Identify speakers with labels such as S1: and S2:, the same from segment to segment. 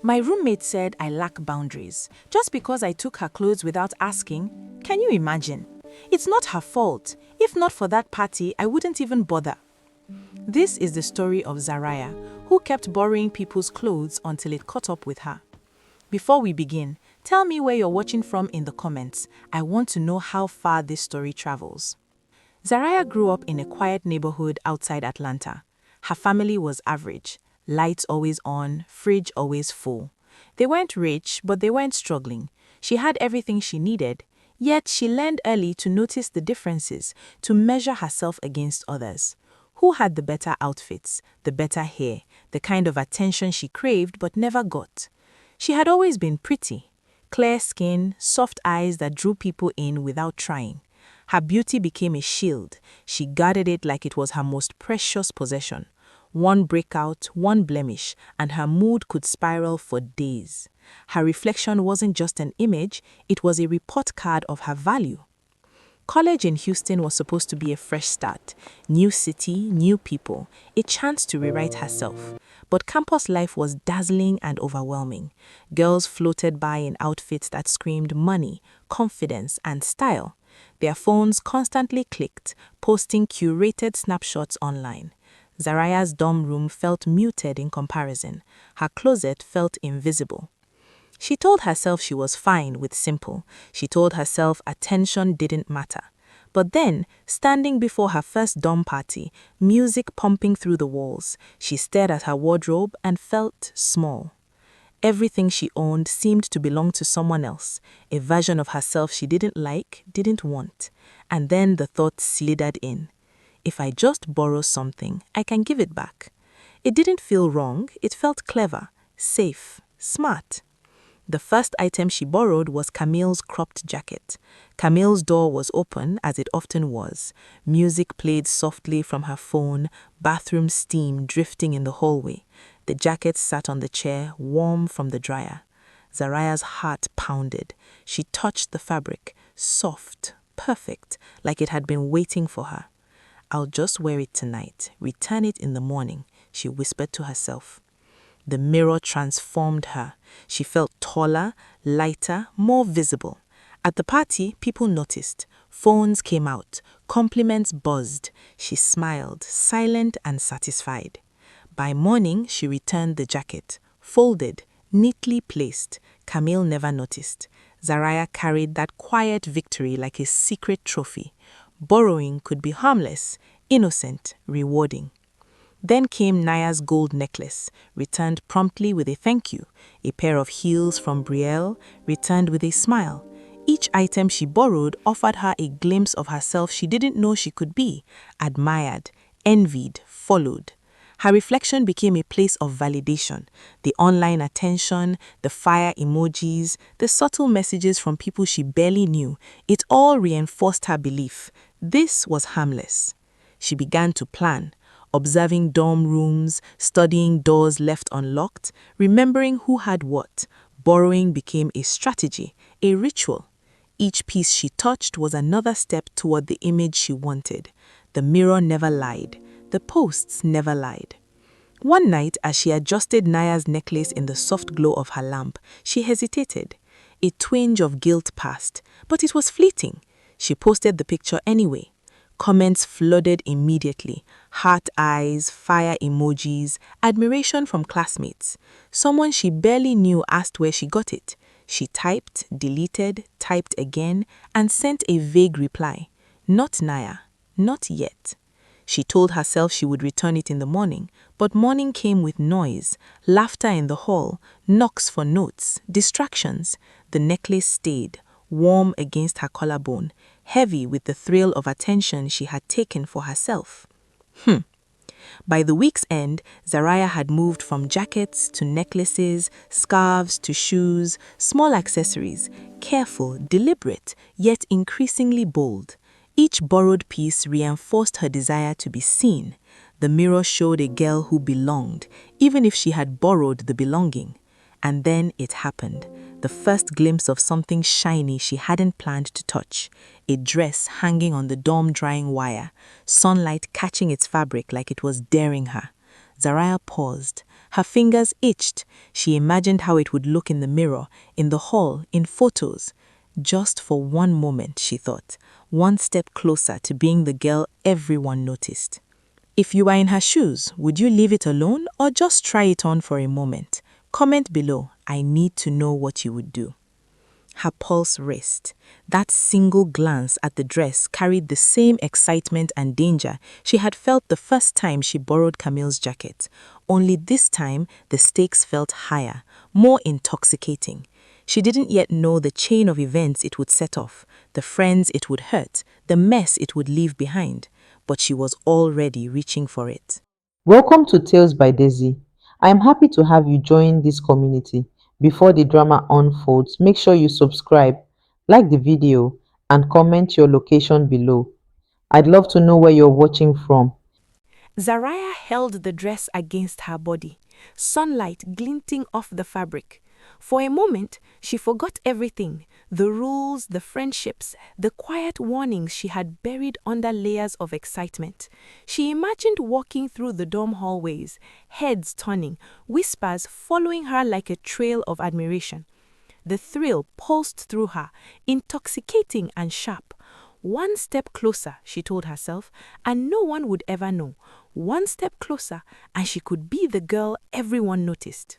S1: My roommate said I lack boundaries just because I took her clothes without asking. Can you imagine? It's not her fault. If not for that party, I wouldn't even bother. This is the story of Zariah, who kept borrowing people's clothes until it caught up with her. Before we begin, tell me where you're watching from in the comments. I want to know how far this story travels. Zariah grew up in a quiet neighborhood outside Atlanta. Her family was average. Lights always on, fridge always full. They weren't rich, but they weren't struggling. She had everything she needed, yet she learned early to notice the differences, to measure herself against others. Who had the better outfits, the better hair, the kind of attention she craved but never got? She had always been pretty. Clear skin, soft eyes that drew people in without trying. Her beauty became a shield. She guarded it like it was her most precious possession. One breakout, one blemish, and her mood could spiral for days. Her reflection wasn't just an image, it was a report card of her value. College in Houston was supposed to be a fresh start. New city, new people, a chance to rewrite herself. But campus life was dazzling and overwhelming. Girls floated by in outfits that screamed money, confidence, and style. Their phones constantly clicked, posting curated snapshots online. Zariah's dorm room felt muted in comparison. Her closet felt invisible. She told herself she was fine with simple. She told herself attention didn't matter. But then, standing before her first dorm party, music pumping through the walls, she stared at her wardrobe and felt small. Everything she owned seemed to belong to someone else, a version of herself she didn't like, didn't want. And then the thought slithered in. If I just borrow something, I can give it back. It didn't feel wrong, it felt clever, safe, smart. The first item she borrowed was Camille's cropped jacket. Camille's door was open, as it often was. Music played softly from her phone, bathroom steam drifting in the hallway. The jacket sat on the chair, warm from the dryer. Zariah's heart pounded. She touched the fabric, soft, perfect, like it had been waiting for her. I'll just wear it tonight, return it in the morning, she whispered to herself. The mirror transformed her. She felt taller, lighter, more visible. At the party, people noticed. Phones came out. Compliments buzzed. She smiled, silent and satisfied. By morning, she returned the jacket. Folded, neatly placed. Camille never noticed. Zariah carried that quiet victory like a secret trophy. Borrowing could be harmless, innocent, rewarding. Then came Naya's gold necklace, returned promptly with a thank you. A pair of heels from Brielle, returned with a smile. Each item she borrowed offered her a glimpse of herself she didn't know she could be, admired, envied, followed. Her reflection became a place of validation. The online attention, the fire emojis, the subtle messages from people she barely knew, it all reinforced her belief. This was harmless. She began to plan, observing dorm rooms, studying doors left unlocked, remembering who had what. Borrowing became a strategy, a ritual. Each piece she touched was another step toward the image she wanted. The mirror never lied. The posts never lied. One night, as she adjusted Naya's necklace in the soft glow of her lamp, she hesitated. A twinge of guilt passed, but it was fleeting. She posted the picture anyway. Comments flooded immediately. Heart eyes, fire emojis, admiration from classmates. Someone she barely knew asked where she got it. She typed, deleted, typed again, and sent a vague reply. Not Naya, not yet. She told herself she would return it in the morning, but morning came with noise, laughter in the hall, knocks for notes, distractions. The necklace stayed, warm against her collarbone, heavy with the thrill of attention she had taken for herself. By the week's end, Zariah had moved from jackets to necklaces, scarves to shoes, small accessories, careful, deliberate, yet increasingly bold. Each borrowed piece reinforced her desire to be seen. The mirror showed a girl who belonged, even if she had borrowed the belonging. And then it happened. The first glimpse of something shiny she hadn't planned to touch. A dress hanging on the dorm drying wire, sunlight catching its fabric like it was daring her. Zariah paused. Her fingers itched. She imagined how it would look in the mirror, in the hall, in photos. Just for one moment, she thought, one step closer to being the girl everyone noticed. If you were in her shoes, would you leave it alone or just try it on for a moment? Comment below. I need to know what you would do. Her pulse raced. That single glance at the dress carried the same excitement and danger she had felt the first time she borrowed Camille's jacket. Only this time, the stakes felt higher, more intoxicating. She didn't yet know the chain of events it would set off, the friends it would hurt, the mess it would leave behind, but she was already reaching for it.
S2: Welcome to Tales by Daisy. I am happy to have you join this community. Before the drama unfolds, make sure you subscribe, like the video, and comment your location below. I'd love to know where you're watching from.
S1: Zariah held the dress against her body, sunlight glinting off the fabric. For a moment, she forgot everything, the rules, the friendships, the quiet warnings she had buried under layers of excitement. She imagined walking through the dorm hallways, heads turning, whispers following her like a trail of admiration. The thrill pulsed through her, intoxicating and sharp. One step closer, she told herself, and no one would ever know. One step closer, and she could be the girl everyone noticed.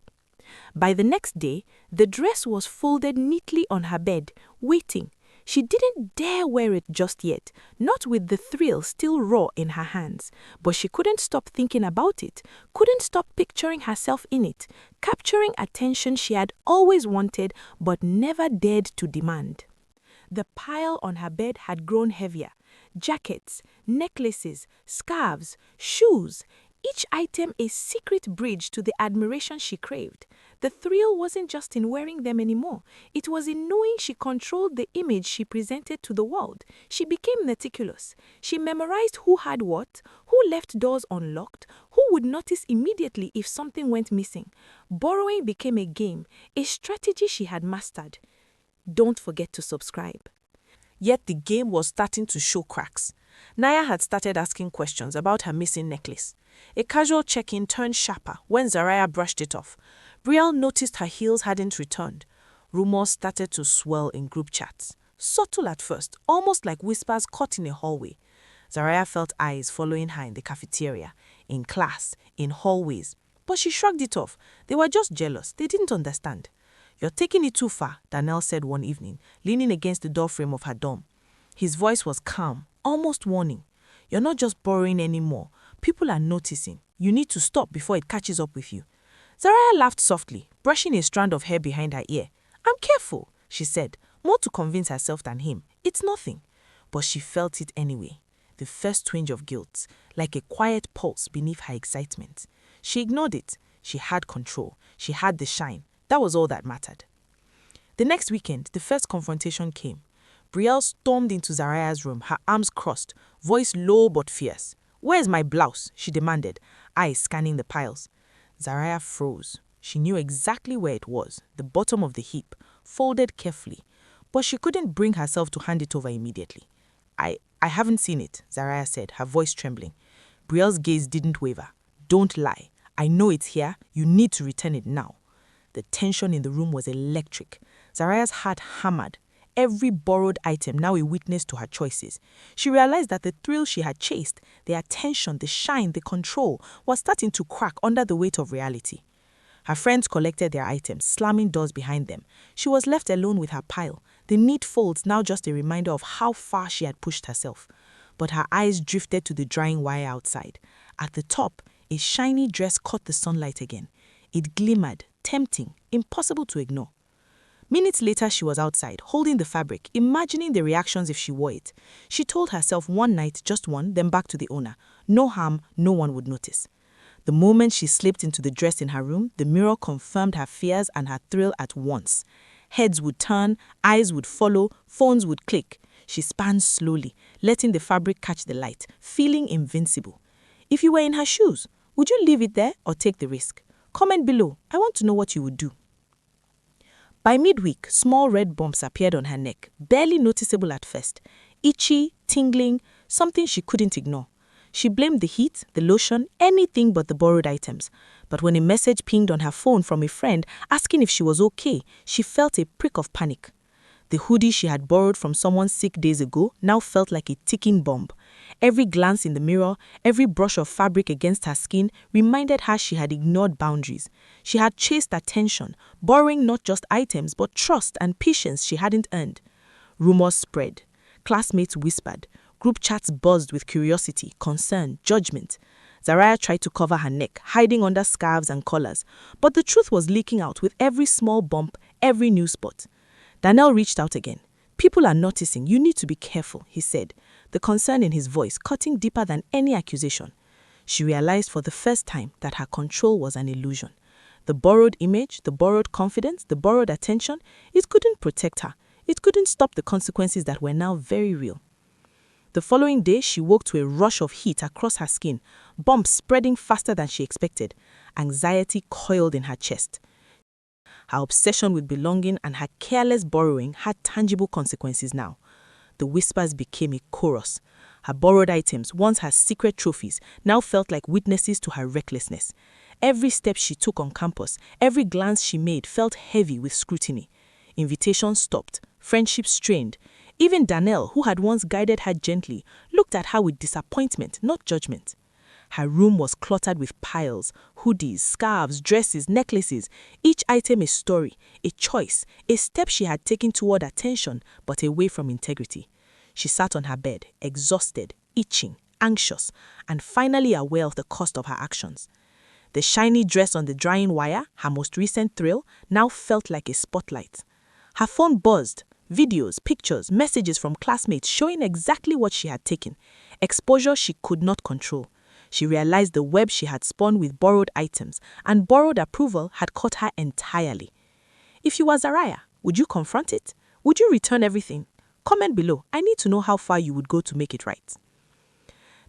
S1: By the next day, the dress was folded neatly on her bed, waiting. She didn't dare wear it just yet, not with the thrill still raw in her hands. But she couldn't stop thinking about it, couldn't stop picturing herself in it, capturing attention she had always wanted but never dared to demand. The pile on her bed had grown heavier. Jackets, necklaces, scarves, shoes, each item a secret bridge to the admiration she craved. The thrill wasn't just in wearing them anymore. It was in knowing she controlled the image she presented to the world. She became meticulous. She memorized who had what, who left doors unlocked, who would notice immediately if something went missing. Borrowing became a game, a strategy she had mastered. Don't forget to subscribe. Yet the game was starting to show cracks. Naya had started asking questions about her missing necklace. A casual check-in turned sharper when Zariah brushed it off. Brielle noticed her heels hadn't returned. Rumors started to swirl in group chats. Subtle at first, almost like whispers caught in a hallway. Zariah felt eyes following her in the cafeteria, in class, in hallways. But she shrugged it off. They were just jealous. They didn't understand. "You're taking it too far," Danielle said one evening, leaning against the doorframe of her dorm. His voice was calm, almost warning. "You're not just borrowing anymore. People are noticing. You need to stop before it catches up with you." Zariah laughed softly, brushing a strand of hair behind her ear. "I'm careful," she said, more to convince herself than him. "It's nothing." But she felt it anyway, the first twinge of guilt, like a quiet pulse beneath her excitement. She ignored it. She had control. She had the shine. That was all that mattered. The next weekend, the first confrontation came. Brielle stormed into Zariah's room, her arms crossed, voice low but fierce. "Where's my blouse?" she demanded, eyes scanning the piles. Zariah froze. She knew exactly where it was, the bottom of the heap, folded carefully. But she couldn't bring herself to hand it over immediately. I haven't seen it," Zariah said, her voice trembling. Brielle's gaze didn't waver. "Don't lie. I know it's here. You need to return it now." The tension in the room was electric. Zariah's heart hammered. Every borrowed item now a witness to her choices. She realized that the thrill she had chased, the attention, the shine, the control, was starting to crack under the weight of reality. Her friends collected their items, slamming doors behind them. She was left alone with her pile, the neat folds now just a reminder of how far she had pushed herself. But her eyes drifted to the drying wire outside. At the top, a shiny dress caught the sunlight again. It glimmered, tempting, impossible to ignore. Minutes later, she was outside, holding the fabric, imagining the reactions if she wore it. She told herself one night, just one, then back to the owner. No harm, no one would notice. The moment she slipped into the dress in her room, the mirror confirmed her fears and her thrill at once. Heads would turn, eyes would follow, phones would click. She span slowly, letting the fabric catch the light, feeling invincible. If you were in her shoes, would you leave it there or take the risk? Comment below. I want to know what you would do. By midweek, small red bumps appeared on her neck, barely noticeable at first. Itchy, tingling, something she couldn't ignore. She blamed the heat, the lotion, anything but the borrowed items. But when a message pinged on her phone from a friend asking if she was okay, she felt a prick of panic. The hoodie she had borrowed from someone sick days ago now felt like a ticking bomb. Every glance in the mirror, every brush of fabric against her skin reminded her she had ignored boundaries. She had chased attention, borrowing not just items but trust and patience she hadn't earned. Rumors spread. Classmates whispered. Group chats buzzed with curiosity, concern, judgment. Zariah tried to cover her neck, hiding under scarves and collars, but the truth was leaking out with every small bump, every new spot. Daniel reached out again. People are noticing. You need to be careful, he said, the concern in his voice cutting deeper than any accusation. She realized for the first time that her control was an illusion. The borrowed image, the borrowed confidence, the borrowed attention, it couldn't protect her. It couldn't stop the consequences that were now very real. The following day, she woke to a rush of heat across her skin, bumps spreading faster than she expected. Anxiety coiled in her chest. Her obsession with belonging and her careless borrowing had tangible consequences now. The whispers became a chorus. Her borrowed items, once her secret trophies, now felt like witnesses to her recklessness. Every step she took on campus, every glance she made felt heavy with scrutiny. Invitations stopped, friendships strained. Even Danielle, who had once guided her gently, looked at her with disappointment, not judgment. Her room was cluttered with piles, hoodies, scarves, dresses, necklaces, each item a story, a choice, a step she had taken toward attention but away from integrity. She sat on her bed, exhausted, itching, anxious, and finally aware of the cost of her actions. The shiny dress on the drying wire, her most recent thrill, now felt like a spotlight. Her phone buzzed. Videos, pictures, messages from classmates showing exactly what she had taken. Exposure she could not control. She realized the web she had spun with borrowed items, and borrowed approval had caught her entirely. If you were Zariah, would you confront it? Would you return everything? Comment below. I need to know how far you would go to make it right.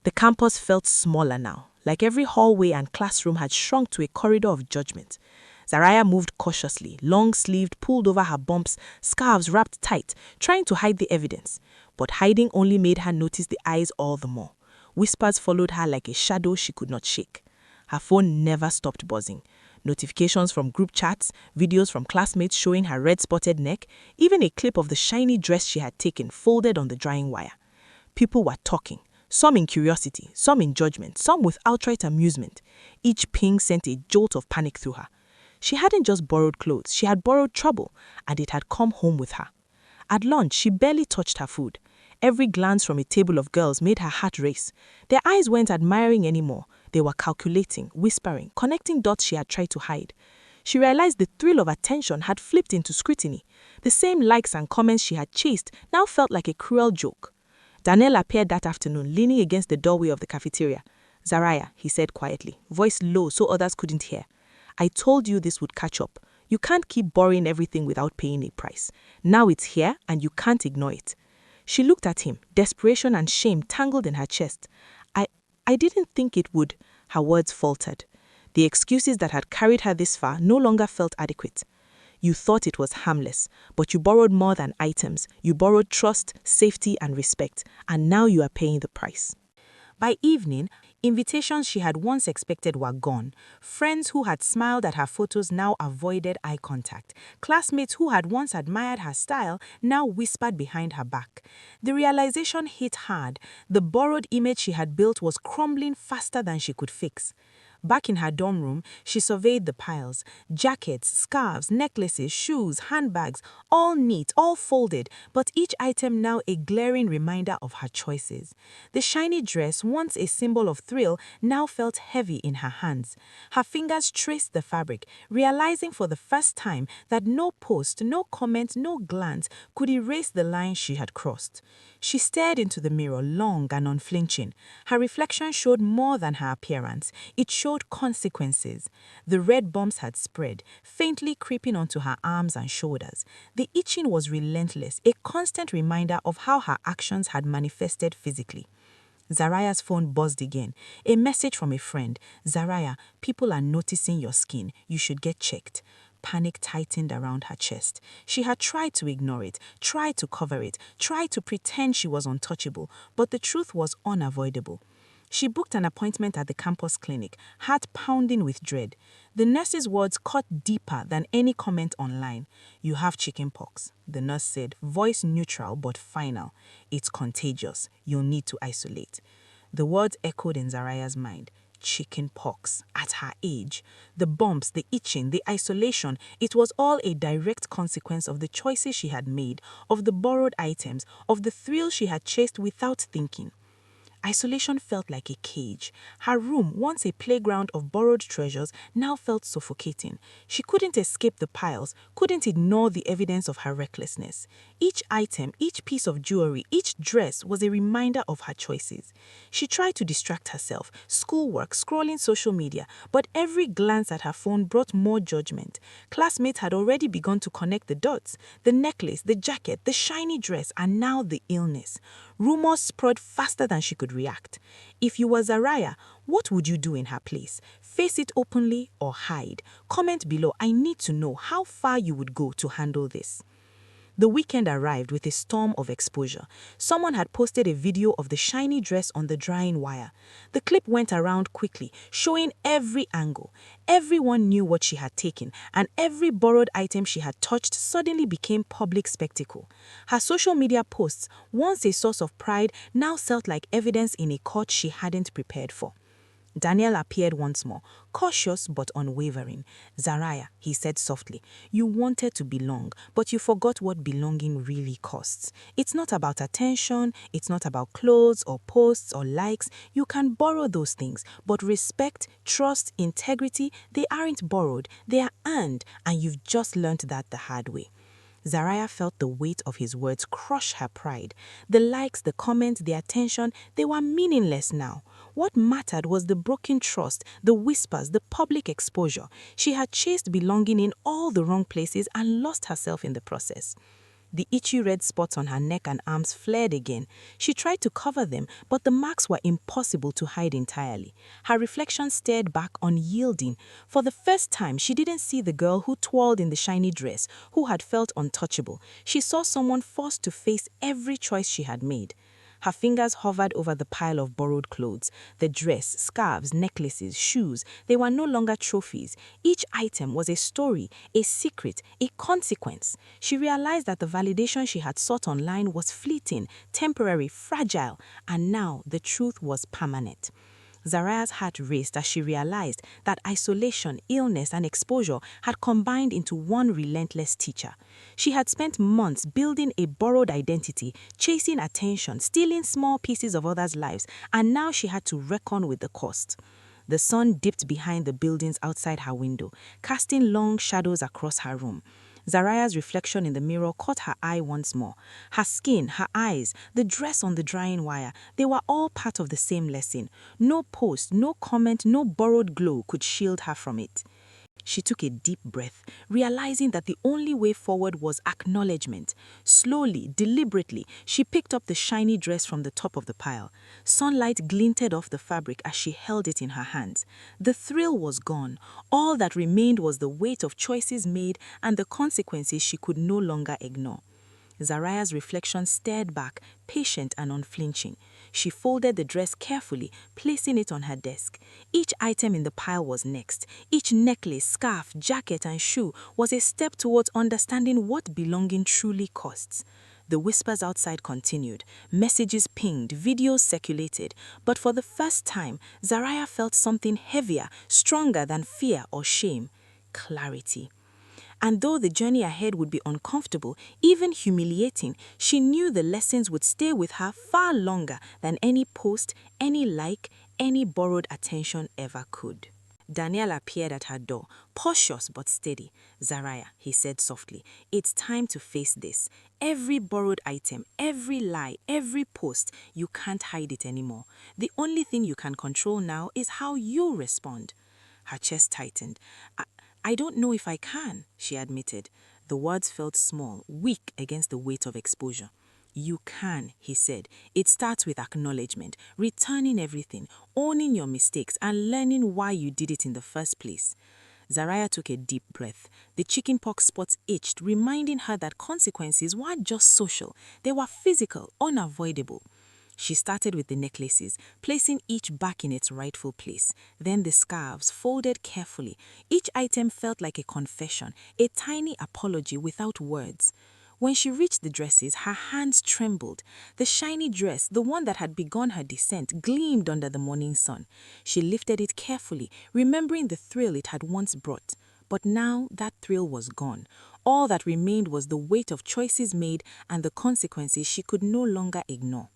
S1: The campus felt smaller now, like every hallway and classroom had shrunk to a corridor of judgment. Zariah moved cautiously, long-sleeved, pulled over her bumps, scarves wrapped tight, trying to hide the evidence. But hiding only made her notice the eyes all the more. Whispers followed her like a shadow she could not shake. Her phone never stopped buzzing. Notifications from group chats, videos from classmates showing her red-spotted neck, even a clip of the shiny dress she had taken folded on the drying wire. People were talking, some in curiosity, some in judgment, some with outright amusement. Each ping sent a jolt of panic through her. She hadn't just borrowed clothes, she had borrowed trouble, and it had come home with her. At lunch, she barely touched her food. Every glance from a table of girls made her heart race. Their eyes weren't admiring anymore. They were calculating, whispering, connecting dots she had tried to hide. She realized the thrill of attention had flipped into scrutiny. The same likes and comments she had chased now felt like a cruel joke. Daniel appeared that afternoon, leaning against the doorway of the cafeteria. "Zariah," he said quietly, voice low so others couldn't hear. "I told you this would catch up. You can't keep borrowing everything without paying a price. Now it's here and you can't ignore it." She looked at him, desperation and shame tangled in her chest. I didn't think it would," her words faltered. The excuses that had carried her this far no longer felt adequate. "You thought it was harmless, but you borrowed more than items. You borrowed trust, safety, and respect, and now you are paying the price." By evening, invitations she had once expected were gone. Friends who had smiled at her photos now avoided eye contact. Classmates who had once admired her style now whispered behind her back. The realization hit hard. The borrowed image she had built was crumbling faster than she could fix. Back in her dorm room, she surveyed the piles. Jackets, scarves, necklaces, shoes, handbags, all neat, all folded, but each item now a glaring reminder of her choices. The shiny dress, once a symbol of thrill, now felt heavy in her hands. Her fingers traced the fabric, realizing for the first time that no post, no comment, no glance could erase the line she had crossed. She stared into the mirror, long and unflinching. Her reflection showed more than her appearance. It showed consequences. The red bumps had spread, faintly creeping onto her arms and shoulders. The itching was relentless, a constant reminder of how her actions had manifested physically. Zariah's phone buzzed again. A message from a friend. "Zariah, people are noticing your skin. You should get checked." Panic tightened around her chest. She had tried to ignore it, tried to cover it, tried to pretend she was untouchable, but the truth was unavoidable. She booked an appointment at the campus clinic, heart pounding with dread. The nurse's words cut deeper than any comment online. "You have chickenpox," the nurse said, voice neutral but final. "It's contagious. You'll need to isolate." The words echoed in Zariah's mind. Chicken pox at her age. The bumps, the itching, the isolation, it was all a direct consequence of the choices she had made, of the borrowed items, of the thrill she had chased without thinking. Isolation felt like a cage. Her room, once a playground of borrowed treasures, now felt suffocating. She couldn't escape the piles, couldn't ignore the evidence of her recklessness. Each item, each piece of jewelry, each dress was a reminder of her choices. She tried to distract herself, schoolwork, scrolling social media, but every glance at her phone brought more judgment. Classmates had already begun to connect the dots. The necklace, the jacket, the shiny dress, and now the illness. Rumors spread faster than she could react. If you were Zariah, what would you do in her place? Face it openly or hide? Comment below. I need to know how far you would go to handle this. The weekend arrived with a storm of exposure. Someone had posted a video of the shiny dress on the drying wire. The clip went around quickly, showing every angle. Everyone knew what she had taken, and every borrowed item she had touched suddenly became public spectacle. Her social media posts, once a source of pride, now felt like evidence in a court she hadn't prepared for. Daniel appeared once more, cautious but unwavering. "Zariah," he said softly, "you wanted to belong, but you forgot what belonging really costs. It's not about attention, it's not about clothes or posts or likes. You can borrow those things, but respect, trust, integrity, they aren't borrowed, they are earned, and you've just learned that the hard way." Zariah felt the weight of his words crush her pride. The likes, the comments, the attention, they were meaningless now. What mattered was the broken trust, the whispers, the public exposure. She had chased belonging in all the wrong places and lost herself in the process. The itchy red spots on her neck and arms flared again. She tried to cover them, but the marks were impossible to hide entirely. Her reflection stared back unyielding. For the first time, she didn't see the girl who twirled in the shiny dress, who had felt untouchable. She saw someone forced to face every choice she had made. Her fingers hovered over the pile of borrowed clothes. The dress, scarves, necklaces, shoes, they were no longer trophies. Each item was a story, a secret, a consequence. She realized that the validation she had sought online was fleeting, temporary, fragile, and now the truth was permanent. Zariah's heart raced as she realized that isolation, illness, and exposure had combined into one relentless teacher. She had spent months building a borrowed identity, chasing attention, stealing small pieces of others' lives, and now she had to reckon with the cost. The sun dipped behind the buildings outside her window, casting long shadows across her room. Zariah's reflection in the mirror caught her eye once more. Her skin, her eyes, the dress on the drying wire, they were all part of the same lesson. No post, no comment, no borrowed glow could shield her from it. She took a deep breath, realizing that the only way forward was acknowledgement. Slowly, deliberately, she picked up the shiny dress from the top of the pile. Sunlight glinted off the fabric as she held it in her hands. The thrill was gone. All that remained was the weight of choices made and the consequences she could no longer ignore. Zariah's reflection stared back, patient and unflinching. She folded the dress carefully, placing it on her desk. Each item in the pile was next. Each necklace, scarf, jacket, and shoe was a step towards understanding what belonging truly costs. The whispers outside continued. Messages pinged, videos circulated. But for the first time, Zariah felt something heavier, stronger than fear or shame. Clarity. And though the journey ahead would be uncomfortable, even humiliating, she knew the lessons would stay with her far longer than any post, any like, any borrowed attention ever could. Daniel appeared at her door, cautious but steady. "Zariah," he said softly, "it's time to face this. Every borrowed item, every lie, every post, you can't hide it anymore. The only thing you can control now is how you respond." Her chest tightened. I don't know if I can," she admitted. The words felt small, weak against the weight of exposure. "You can," he said. "It starts with acknowledgement, returning everything, owning your mistakes, and learning why you did it in the first place." Zariah took a deep breath. The chickenpox spots itched, reminding her that consequences weren't just social, they were physical, unavoidable. She started with the necklaces, placing each back in its rightful place. Then the scarves, folded carefully. Each item felt like a confession, a tiny apology without words. When she reached the dresses, her hands trembled. The shiny dress, the one that had begun her descent, gleamed under the morning sun. She lifted it carefully, remembering the thrill it had once brought. But now that thrill was gone. All that remained was the weight of choices made and the consequences she could no longer ignore.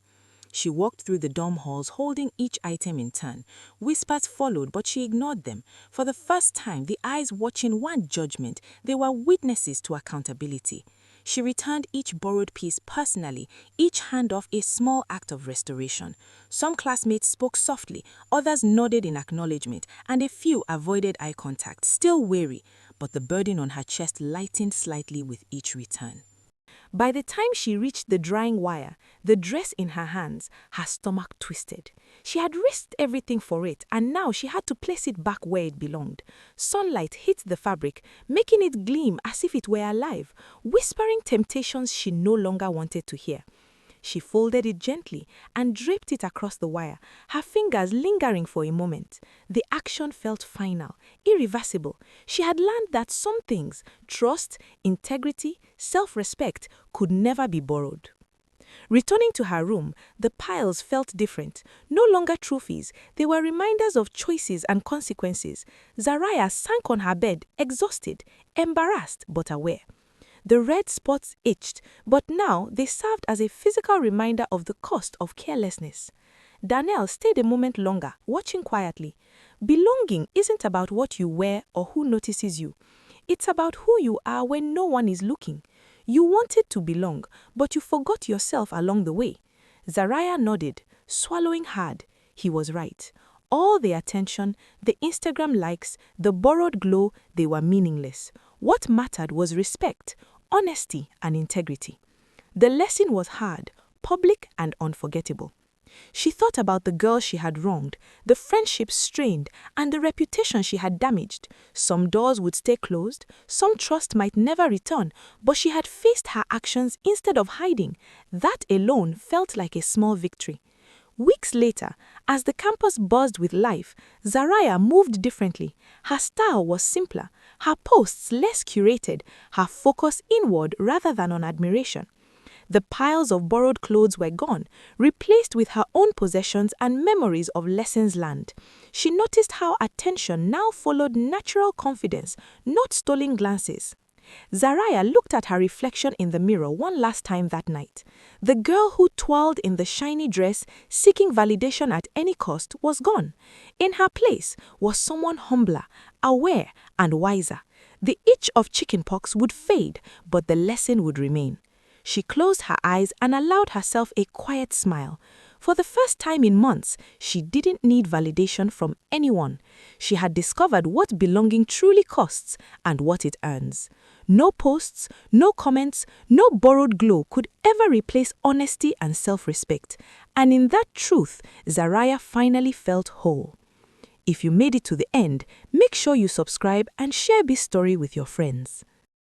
S1: She walked through the dorm halls holding each item in turn. Whispers followed, but she ignored them. For the first time, the eyes watching weren't judgment, they were witnesses to accountability. She returned each borrowed piece personally, each handoff a small act of restoration. Some classmates spoke softly, others nodded in acknowledgement, and a few avoided eye contact, still wary, but the burden on her chest lightened slightly with each return. By the time she reached the drying wire, the dress in her hands, her stomach twisted. She had risked everything for it, and now she had to place it back where it belonged. Sunlight hit the fabric, making it gleam as if it were alive, whispering temptations she no longer wanted to hear. She folded it gently and draped it across the wire, her fingers lingering for a moment. The action felt final, irreversible. She had learned that some things, trust, integrity, self-respect, could never be borrowed. Returning to her room, the piles felt different. No longer trophies, they were reminders of choices and consequences. Zariah sank on her bed, exhausted, embarrassed but aware. The red spots itched, but now they served as a physical reminder of the cost of carelessness. Danielle stayed a moment longer, watching quietly. Belonging isn't about what you wear or who notices you. It's about who you are when no one is looking. You wanted to belong, but you forgot yourself along the way. Zariah nodded, swallowing hard. He was right. All the attention, the Instagram likes, the borrowed glow, they were meaningless. What mattered was respect, honesty, and integrity. The lesson was hard, public, and unforgettable. She thought about the girls she had wronged, the friendships strained, and the reputation she had damaged. Some doors would stay closed, some trust might never return, but she had faced her actions instead of hiding. That alone felt like a small victory. Weeks later, as the campus buzzed with life, Zariah moved differently. Her style was simpler, her posts less curated, her focus inward rather than on admiration. The piles of borrowed clothes were gone, replaced with her own possessions and memories of lessons learned. She noticed how attention now followed natural confidence, not stolen glances. Zariah looked at her reflection in the mirror one last time that night. The girl who twirled in the shiny dress, seeking validation at any cost, was gone. In her place was someone humbler, aware, and wiser. The itch of chickenpox would fade, but the lesson would remain. She closed her eyes and allowed herself a quiet smile. For the first time in months, she didn't need validation from anyone. She had discovered what belonging truly costs and what it earns. No posts, no comments, no borrowed glow could ever replace honesty and self-respect. And in that truth, Zariah finally felt whole. If you made it to the end, make sure you subscribe and share this story with your friends.